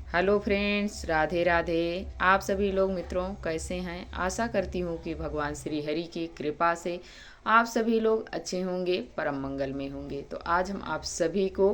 Hello friends, Radhe Radhe. आप सभी लोग मित्रों कैसे हैं? आशा करती हूँ कि भगवान श्री हरि की कृपा से आप सभी लोग अच्छे होंगे, परम मंगल में होंगे। तो आज हम आप सभी को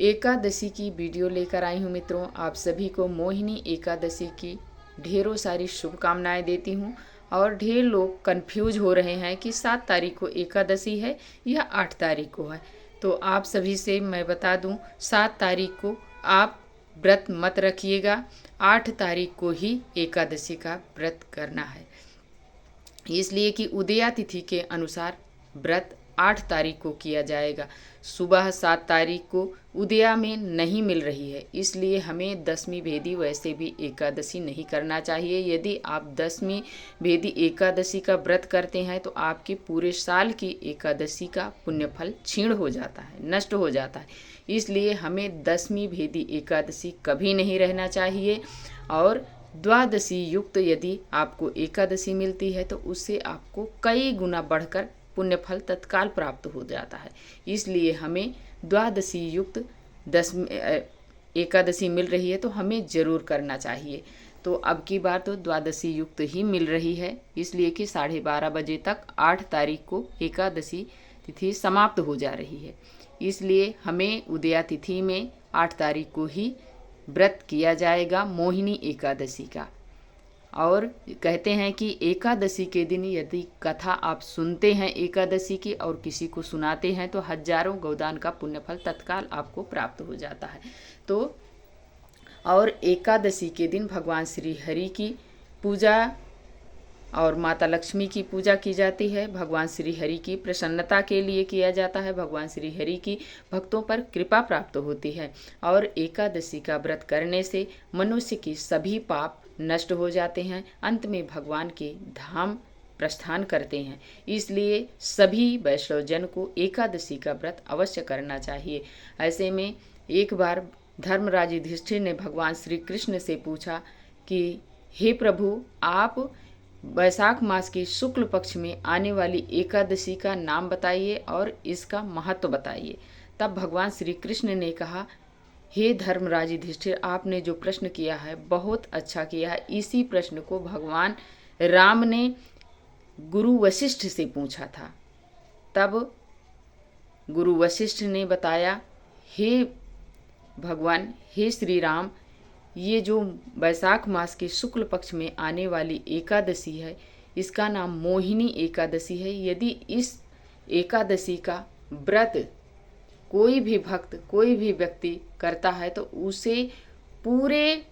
एकादशी की वीडियो लेकर आई हूँ मित्रों। आप सभी को मोहिनी एकादशी की ढेरों सारी शुभकामनाएं देती हूँ। और ढेर लोग कंफ्यूज हो रहे हैं कि 7 तारीख को एकादशी है या 8 तारीख को है। तो आप सभी से मैं बता दूं, 7 तारीख को आप व्रत मत रखिएगा, 8 तारीख को ही एकादशी का व्रत करना है। इसलिए कि उदया तिथि के अनुसार व्रत 8 तारीख को किया जाएगा। सुबह 7 तारीख को उदया में नहीं मिल रही है, इसलिए हमें दसवीं भेदी वैसे भी एकादशी नहीं करना चाहिए। यदि आप दसवीं भेदी एकादशी का व्रत करते हैं तो आपके पूरे साल की एकादशी का पुण्यफल क्षीण हो जाता है, नष्ट हो जाता है। इसलिए हमें दसवीं भेदी एकादशी कभी नहीं रहना चाहिए। और द्वादशी युक्त यदि आपको एकादशी मिलती है तो उससे आपको कई गुना बढ़कर पुण्यफल तत्काल प्राप्त हो जाता है। इसलिए हमें द्वादशी युक्त एकादशी मिल रही है तो हमें ज़रूर करना चाहिए। तो अब की बार तो द्वादशी युक्त ही मिल रही है, इसलिए कि 12:30 बजे तक 8 तारीख को एकादशी तिथि समाप्त हो जा रही है। इसलिए हमें उदया तिथि में 8 तारीख को ही व्रत किया जाएगा मोहिनी एकादशी का। और कहते हैं कि एकादशी के दिन यदि कथा आप सुनते हैं एकादशी की और किसी को सुनाते हैं तो हजारों गोदान का पुण्यफल तत्काल आपको प्राप्त हो जाता है। तो और एकादशी के दिन भगवान श्री हरि की पूजा और माता लक्ष्मी की पूजा की जाती है। भगवान श्री हरि की प्रसन्नता के लिए किया जाता है। भगवान श्री हरि की भक्तों पर कृपा प्राप्त होती है। और एकादशी का व्रत करने से मनुष्य की सभी पाप नष्ट हो जाते हैं। अंत में भगवान के धाम प्रस्थान करते हैं। इसलिए सभी वैष्णव जन को एकादशी का व्रत अवश्य करना चाहिए। ऐसे में एक बार धर्मराज युधिष्ठिर ने भगवान श्री कृष्ण से पूछा कि हे प्रभु, आप वैशाख मास के शुक्ल पक्ष में आने वाली एकादशी का नाम बताइए और इसका महत्व बताइए। तब भगवान श्री कृष्ण ने कहा, हे धर्मराज युधिष्ठिर, आपने जो प्रश्न किया है बहुत अच्छा किया है। इसी प्रश्न को भगवान राम ने गुरु वशिष्ठ से पूछा था। तब गुरु वशिष्ठ ने बताया, हे भगवान, हे श्री राम, ये जो वैशाख मास के शुक्ल पक्ष में आने वाली एकादशी है इसका नाम मोहिनी एकादशी है। यदि इस एकादशी का व्रत कोई भी भक्त, कोई भी व्यक्ति करता है तो उसे पूरे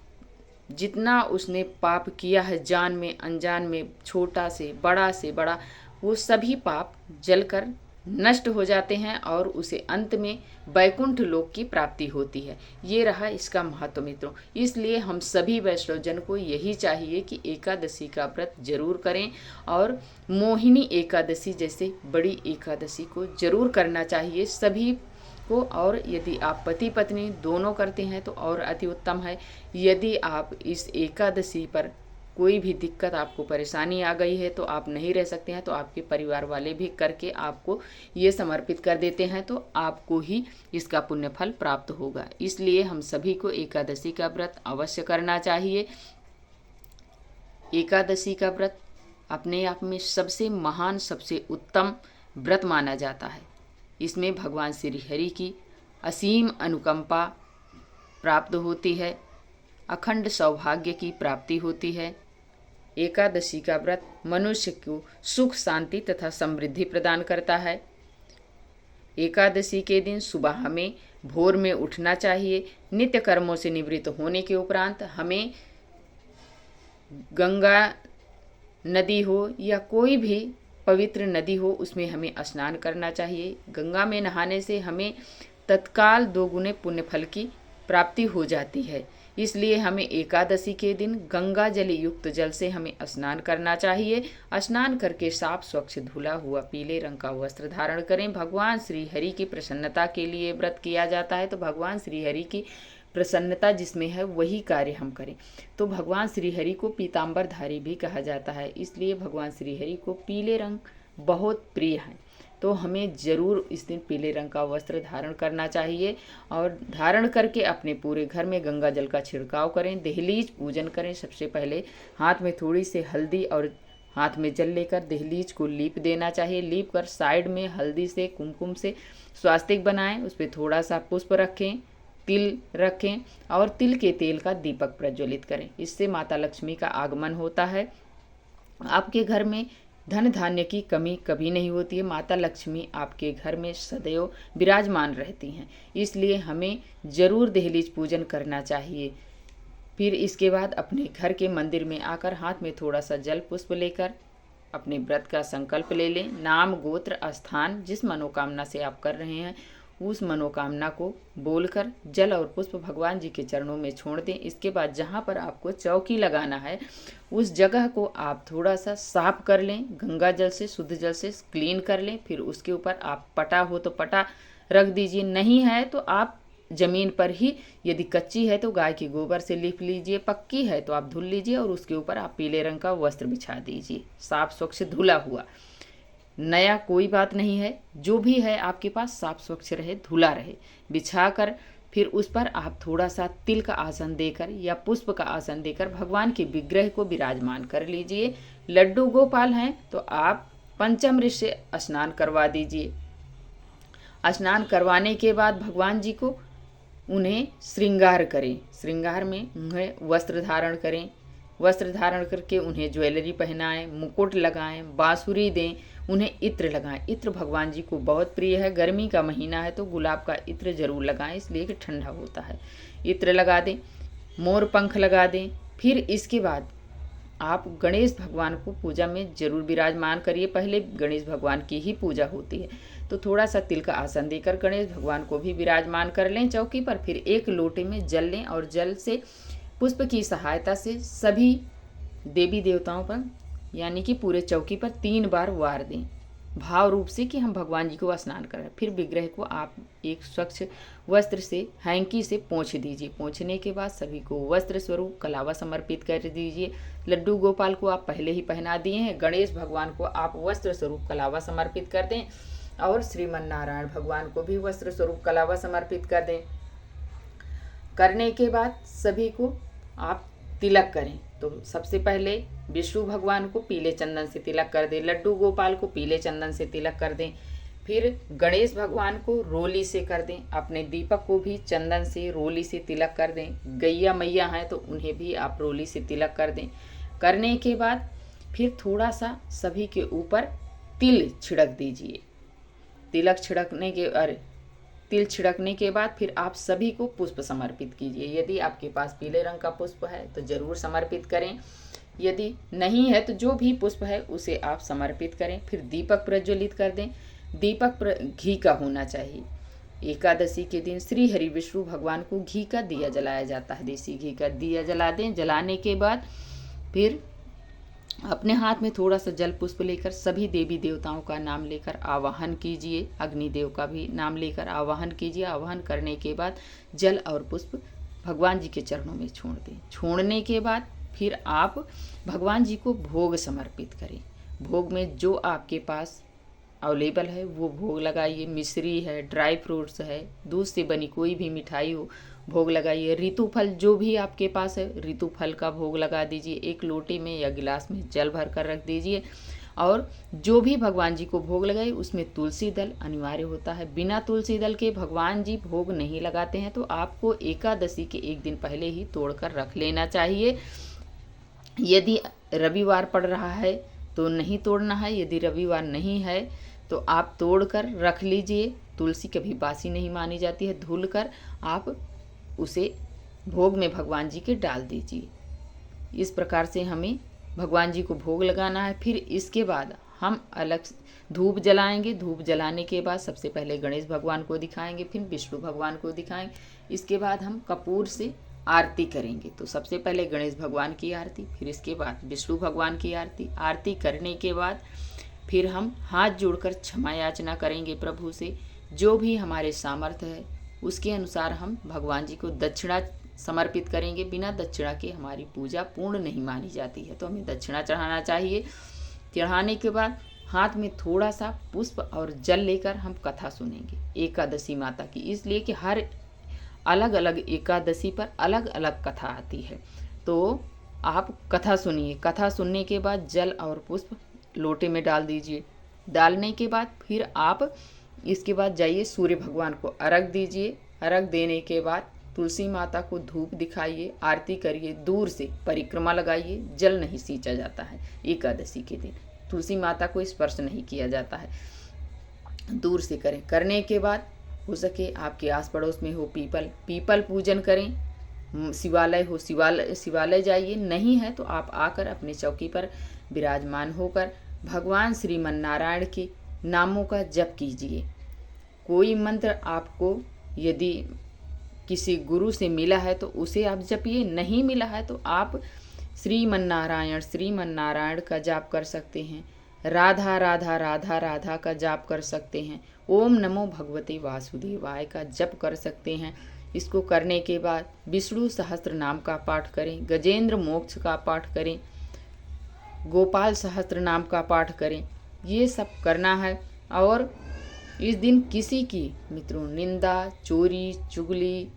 जितना उसने पाप किया है, जान में अनजान में, छोटा से बड़ा, वो सभी पाप जलकर नष्ट हो जाते हैं और उसे अंत में वैकुंठ लोक की प्राप्ति होती है। ये रहा इसका महत्व मित्रों। इसलिए हम सभी वैष्णव जन को यही चाहिए कि एकादशी का व्रत जरूर करें और मोहिनी एकादशी जैसे बड़ी एकादशी को जरूर करना चाहिए सभी को। और यदि आप पति पत्नी दोनों करते हैं तो और अति उत्तम है। यदि आप इस एकादशी पर कोई भी दिक्कत, आपको परेशानी आ गई है तो आप नहीं रह सकते हैं तो आपके परिवार वाले भी करके आपको ये समर्पित कर देते हैं तो आपको ही इसका पुण्यफल प्राप्त होगा। इसलिए हम सभी को एकादशी का व्रत अवश्य करना चाहिए। एकादशी का व्रत अपने आप में सबसे महान, सबसे उत्तम व्रत माना जाता है। इसमें भगवान श्री हरि की असीम अनुकंपा प्राप्त होती है, अखंड सौभाग्य की प्राप्ति होती है। एकादशी का व्रत मनुष्य को सुख, शांति तथा समृद्धि प्रदान करता है। एकादशी के दिन सुबह हमें भोर में उठना चाहिए। नित्य कर्मों से निवृत्त होने के उपरांत हमें गंगा नदी हो या कोई भी पवित्र नदी हो उसमें हमें स्नान करना चाहिए। गंगा में नहाने से हमें तत्काल 2 गुने पुण्यफल की प्राप्ति हो जाती है। इसलिए हमें एकादशी के दिन गंगा जल युक्त जल से हमें स्नान करना चाहिए। स्नान करके साफ स्वच्छ धुला हुआ पीले रंग का वस्त्र धारण करें। भगवान श्री हरि की प्रसन्नता के लिए व्रत किया जाता है तो भगवान श्री हरि की प्रसन्नता जिसमें है वही कार्य हम करें। तो भगवान श्री हरि को पीताम्बरधारी भी कहा जाता है, इसलिए भगवान श्री हरि को पीले रंग बहुत प्रिय है। तो हमें ज़रूर इस दिन पीले रंग का वस्त्र धारण करना चाहिए और धारण करके अपने पूरे घर में गंगा जल का छिड़काव करें, दहलीज पूजन करें। सबसे पहले हाथ में थोड़ी सी हल्दी और हाथ में जल लेकर दहलीज को लीप देना चाहिए। लीप कर साइड में हल्दी से कुमकुम से स्वास्तिक बनाएं, उस पर थोड़ा सा पुष्प रखें, तिल रखें और तिल के तेल का दीपक प्रज्वलित करें। इससे माता लक्ष्मी का आगमन होता है। आपके घर में धन धान्य की कमी कभी नहीं होती है। माता लक्ष्मी आपके घर में सदैव विराजमान रहती हैं, इसलिए हमें ज़रूर दहलीज पूजन करना चाहिए। फिर इसके बाद अपने घर के मंदिर में आकर हाथ में थोड़ा सा जल पुष्प लेकर अपने व्रत का संकल्प ले लें। नाम, गोत्र, स्थान जिस मनोकामना से आप कर रहे हैं उस मनोकामना को बोलकर जल और पुष्प भगवान जी के चरणों में छोड़ दें। इसके बाद जहाँ पर आपको चौकी लगाना है उस जगह को आप थोड़ा सा साफ कर लें, गंगा जल से, शुद्ध जल से क्लीन कर लें। फिर उसके ऊपर आप पटा हो तो पटा रख दीजिए, नहीं है तो आप ज़मीन पर ही, यदि कच्ची है तो गाय के गोबर से लीप लीजिए, पक्की है तो आप धुल लीजिए और उसके ऊपर आप पीले रंग का वस्त्र बिछा दीजिए, साफ स्वच्छ धुला हुआ। नया कोई बात नहीं है, जो भी है आपके पास साफ स्वच्छ रहे, धुला रहे, बिछाकर फिर उस पर आप थोड़ा सा तिल का आसन देकर या पुष्प का आसन देकर भगवान के विग्रह को विराजमान कर लीजिए। लड्डू गोपाल हैं तो आप पंचामृत से स्नान करवा दीजिए। स्नान करवाने के बाद भगवान जी को उन्हें श्रृंगार करें। श्रृंगार में उन्हें वस्त्र धारण करें, वस्त्र धारण करके उन्हें ज्वेलरी पहनाएं, मुकुट लगाएं, बांसुरी दें, उन्हें इत्र लगाएं। इत्र भगवान जी को बहुत प्रिय है। गर्मी का महीना है तो गुलाब का इत्र जरूर लगाएं, इसलिए कि ठंडा होता है। इत्र लगा दें, मोर पंख लगा दें। फिर इसके बाद आप गणेश भगवान को पूजा में जरूर विराजमान करिए। पहले गणेश भगवान की ही पूजा होती है तो थोड़ा सा तिल का आसन देकर गणेश भगवान को भी विराजमान कर लें चौकी पर। फिर एक लोटे में जल लें और जल से पुष्प की सहायता से सभी देवी देवताओं पर यानी कि पूरे चौकी पर 3 बार वार दें, भाव रूप से कि हम भगवान जी को स्नान कर रहे हैं। फिर विग्रह को आप एक स्वच्छ वस्त्र से, हैंकी से पोंछ दीजिए। पोंछने के बाद सभी को वस्त्र स्वरूप कलावा समर्पित कर दीजिए। लड्डू गोपाल को आप पहले ही पहना दिए हैं, गणेश भगवान को आप वस्त्र स्वरूप कलावा समर्पित कर दें और श्रीमन नारायण भगवान को भी वस्त्र स्वरूप कलावा समर्पित कर दें। करने के बाद सभी को आप तिलक करें। तो सबसे पहले विष्णु भगवान को पीले चंदन से तिलक कर दें, लड्डू गोपाल को पीले चंदन से तिलक कर दें, फिर गणेश भगवान को रोली से कर दें, अपने दीपक को भी चंदन से, रोली से तिलक कर दें। गैया मैया हैं तो उन्हें भी आप रोली से तिलक कर दें। करने के बाद फिर थोड़ा सा सभी के ऊपर तिल छिड़क दीजिए। तिल छिड़कने के बाद फिर आप सभी को पुष्प समर्पित कीजिए। यदि आपके पास पीले रंग का पुष्प है तो ज़रूर समर्पित करें, यदि नहीं है तो जो भी पुष्प है उसे आप समर्पित करें। फिर दीपक प्रज्वलित कर दें। दीपक घी का होना चाहिए। एकादशी के दिन श्री हरि विष्णु भगवान को घी का दिया जलाया जाता है, देसी घी का दिया जला दें। जलाने के बाद फिर अपने हाथ में थोड़ा सा जल पुष्प लेकर सभी देवी देवताओं का नाम लेकर आवाहन कीजिए। अग्निदेव का भी नाम लेकर आवाहन कीजिए। आवाहन करने के बाद जल और पुष्प भगवान जी के चरणों में छोड़ दें। छोड़ने के बाद फिर आप भगवान जी को भोग समर्पित करें। भोग में जो आपके पास अवेलेबल है वो भोग लगाइए। मिश्री है, ड्राई फ्रूट्स है, दूध से बनी कोई भी मिठाई हो भोग लगाइए। ऋतु फल जो भी आपके पास है ऋतु फल का भोग लगा दीजिए। एक लोटे में या गिलास में जल भर कर रख दीजिए और जो भी भगवान जी को भोग लगाए उसमें तुलसी दल अनिवार्य होता है। बिना तुलसी दल के भगवान जी भोग नहीं लगाते हैं तो आपको एकादशी के एक दिन पहले ही तोड़कर रख लेना चाहिए। यदि रविवार पड़ रहा है तो नहीं तोड़ना है, यदि रविवार नहीं है तो आप तोड़कर रख लीजिए। तुलसी कभी बासी नहीं मानी जाती है। धुल कर आप उसे भोग में भगवान जी के डाल दीजिए। इस प्रकार से हमें भगवान जी को भोग लगाना है। फिर इसके बाद हम अलग धूप जलाएंगे। धूप जलाने के बाद सबसे पहले गणेश भगवान को दिखाएंगे, फिर विष्णु भगवान को दिखाएंगे। इसके बाद हम कपूर से आरती करेंगे। तो सबसे पहले गणेश भगवान की आरती, फिर इसके बाद विष्णु भगवान की आरती। आरती करने के बाद फिर हम हाथ जोड़कर क्षमा याचना करेंगे प्रभु से। जो भी हमारे सामर्थ्य है उसके अनुसार हम भगवान जी को दक्षिणा समर्पित करेंगे। बिना दक्षिणा के हमारी पूजा पूर्ण नहीं मानी जाती है तो हमें दक्षिणा चढ़ाना चाहिए। चढ़ाने के बाद हाथ में थोड़ा सा पुष्प और जल लेकर हम कथा सुनेंगे एकादशी माता की, इसलिए कि हर अलग अलग एकादशी पर अलग अलग कथा आती है। तो आप कथा सुनिए, कथा सुनने के बाद जल और पुष्प लोटे में डाल दीजिए। डालने के बाद फिर आप इसके बाद जाइए सूर्य भगवान को अर्घ दीजिए। अर्घ देने के बाद तुलसी माता को धूप दिखाइए, आरती करिए, दूर से परिक्रमा लगाइए। जल नहीं सींचा जाता है एकादशी के दिन, तुलसी माता को स्पर्श नहीं किया जाता है, दूर से करें। करने के बाद हो सके आपके आस पड़ोस में हो पीपल पूजन करें, शिवालय हो शिवालय जाइए, नहीं है तो आप आकर अपने चौकी पर विराजमान होकर भगवान श्रीमन नारायण के नामों का जप कीजिए। कोई मंत्र आपको यदि किसी गुरु से मिला है तो उसे आप जपिए, नहीं मिला है तो आप श्रीमन नारायण का जाप कर सकते हैं। राधा राधा राधा राधा का जाप कर सकते हैं। ओम नमो भगवते वासुदेवाय का जप कर सकते हैं। इसको करने के बाद विष्णु सहस्त्र नाम का पाठ करें, गजेंद्र मोक्ष का पाठ करें, गोपाल सहस्त्र नाम का पाठ करें। ये सब करना है। और इस दिन किसी की मित्रों निंदा चोरी चुगली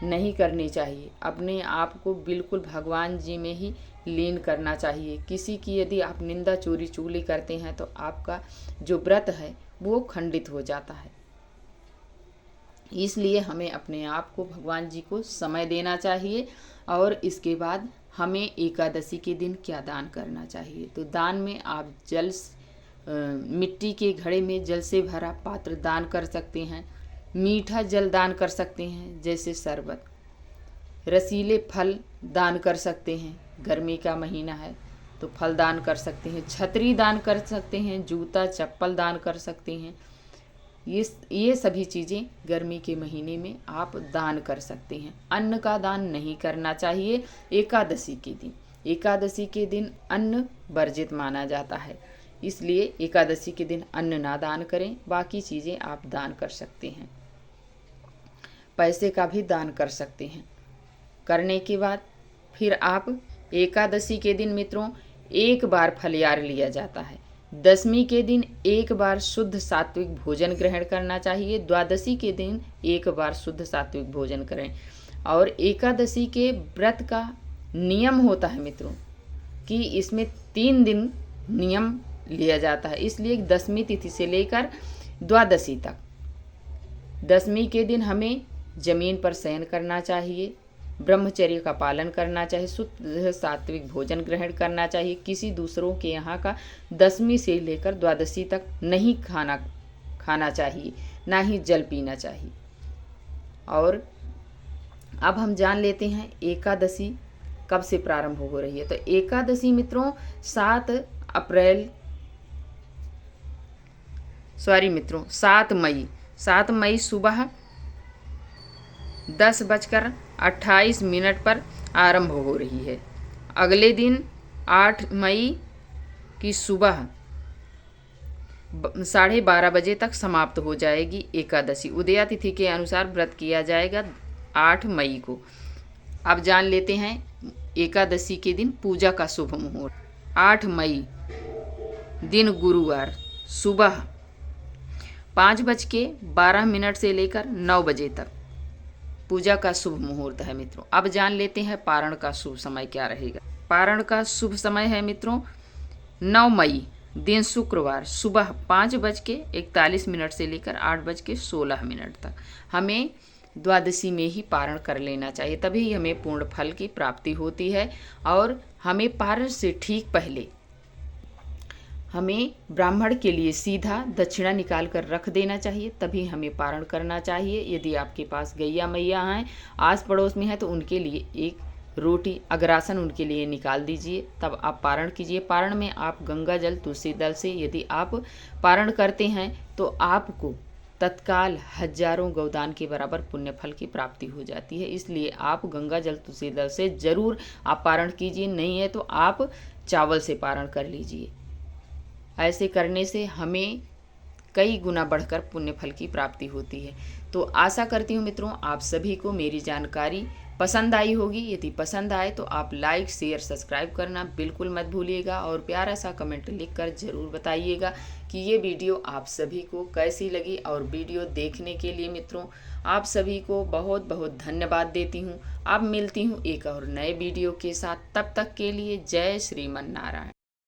नहीं करनी चाहिए। अपने आप को बिल्कुल भगवान जी में ही लीन करना चाहिए। किसी की यदि आप निंदा चोरी चुगली करते हैं तो आपका जो व्रत है वो खंडित हो जाता है। इसलिए हमें अपने आप को भगवान जी को समय देना चाहिए। और इसके बाद हमें एकादशी के दिन क्या दान करना चाहिए, तो दान में आप मिट्टी के घड़े में जल से भरा पात्र दान कर सकते हैं। मीठा जल दान कर सकते हैं जैसे शरबत। रसीले फल दान कर सकते हैं, गर्मी का महीना है तो फल दान कर सकते हैं। छतरी दान कर सकते हैं, जूता चप्पल दान कर सकते हैं। ये सभी चीज़ें गर्मी के महीने में आप दान कर सकते हैं। अन्न का दान नहीं करना चाहिए एकादशी के दिन। एकादशी के दिन अन्न वर्जित माना जाता है, इसलिए एकादशी के दिन अन्न ना दान करें। बाकी चीज़ें आप दान कर सकते हैं। पैसे का भी दान कर सकते हैं। करने के बाद फिर आप एकादशी के दिन मित्रों एक बार फलहार लिया जाता है। दशमी के दिन एक बार शुद्ध सात्विक भोजन ग्रहण करना चाहिए। द्वादशी के दिन एक बार शुद्ध सात्विक भोजन करें। और एकादशी के व्रत का नियम होता है मित्रों कि इसमें 3 दिन नियम लिया जाता है, इसलिए दशमी तिथि से लेकर द्वादशी तक। दशमी के दिन हमें जमीन पर शयन करना चाहिए, ब्रह्मचर्य का पालन करना चाहिए, शुद्ध सात्विक भोजन ग्रहण करना चाहिए। किसी दूसरों के यहाँ का दशमी से लेकर द्वादशी तक नहीं खाना चाहिए, ना ही जल पीना चाहिए। और अब हम जान लेते हैं एकादशी कब से प्रारंभ हो रही है। तो एकादशी मित्रों 7 मई सुबह 10:28 पर आरंभ हो रही है। अगले दिन 8 मई की सुबह 12:30 बजे तक समाप्त हो जाएगी एकादशी। उदया तिथि के अनुसार व्रत किया जाएगा 8 मई को। अब जान लेते हैं एकादशी के दिन पूजा का शुभ मुहूर्त। 8 मई दिन गुरुवार सुबह 5:12 से लेकर 9 बजे तक पूजा का शुभ मुहूर्त है मित्रों। अब जान लेते हैं पारण का शुभ समय क्या रहेगा। पारण का शुभ समय है मित्रों 9 मई दिन शुक्रवार सुबह 5:41 से लेकर 8:16 तक। हमें द्वादशी में ही पारण कर लेना चाहिए, तभी हमें पूर्ण फल की प्राप्ति होती है। और हमें पारण से ठीक पहले हमें ब्राह्मण के लिए सीधा दक्षिणा निकाल कर रख देना चाहिए, तभी हमें पारण करना चाहिए। यदि आपके पास गैया मैया हैं आस पड़ोस में है तो उनके लिए एक रोटी अग्रासन उनके लिए निकाल दीजिए, तब आप पारण कीजिए। पारण में आप गंगा जल तुलसी दल से यदि आप पारण करते हैं तो आपको तत्काल हजारों गौदान के बराबर पुण्य फल की प्राप्ति हो जाती है। इसलिए आप गंगा जल तुलसी दल से जरूर आप पारण कीजिए, नहीं है तो आप चावल से पारण कर लीजिए। ऐसे करने से हमें कई गुना बढ़कर पुण्य फल की प्राप्ति होती है। तो आशा करती हूँ मित्रों आप सभी को मेरी जानकारी पसंद आई होगी। यदि पसंद आए तो आप लाइक शेयर सब्सक्राइब करना बिल्कुल मत भूलिएगा और प्यारा सा कमेंट लिखकर ज़रूर बताइएगा कि ये वीडियो आप सभी को कैसी लगी। और वीडियो देखने के लिए मित्रों आप सभी को बहुत बहुत धन्यवाद देती हूँ। अब मिलती हूँ एक और नए वीडियो के साथ, तब तक के लिए जय श्रीमन नारायण।